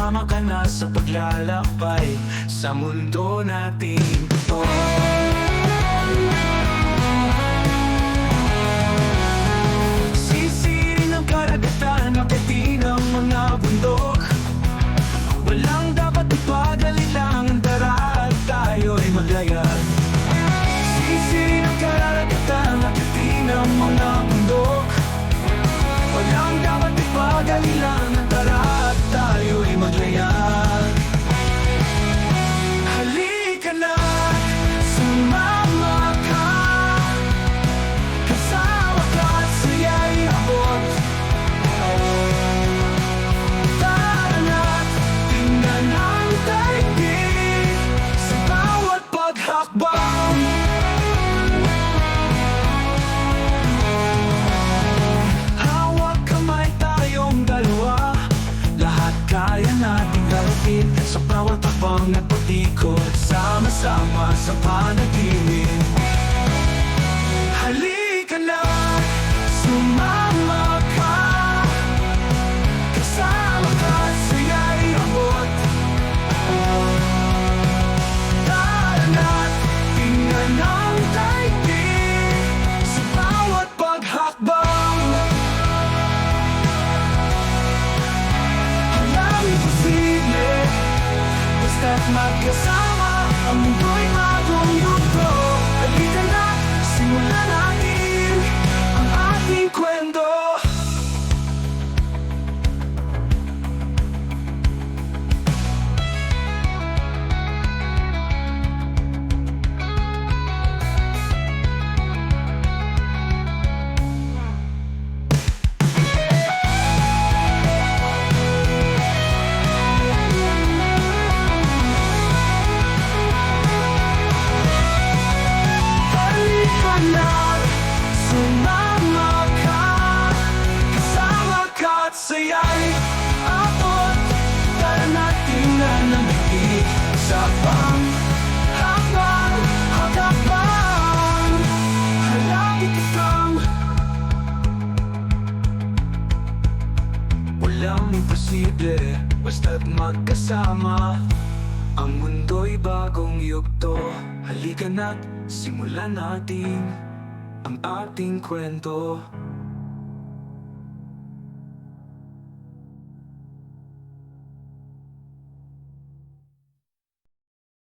Sumama ka na sa paglalakbay sa mundo nating ito. Sisirin ang karagatan, akitin ang mga bundok. Walang dapat ipag-alilangan, tara at tayo'y maglayag. Sisirin ang karagatan, akitin ang mga bundok. Walang dapat ipag-alilangan, tara at tayo'y maglayag. Halika na, sumama ka. Kasama ka at saya'y abot. Tara na't tingnan ang daigdig sa bawat paghakbang. Hawak kamay tayong dalawa, lahat kaya nating harapin. Sa bawat hakbang at pag-ikot, sama-sama sa panaginip. Halika na, sumama ka. Kasama ka at saya'y abot. Tara na't tingnan ang daigdig sa bawat paghakbang. Walang imposible, basta't magkasama, ang mundo'y bagong yugto. Halika na, simulan natin ang ating kwento. Halika na, sumama ka. Kasama ka at saya'y abot. Tara na't tingnan ang daigdig sa paghakbang. Halapit ikaw. Walang imposible, basta't magkasama, ang mundo'y bagong yugto. Halika na't simulan natin ang ating kwento.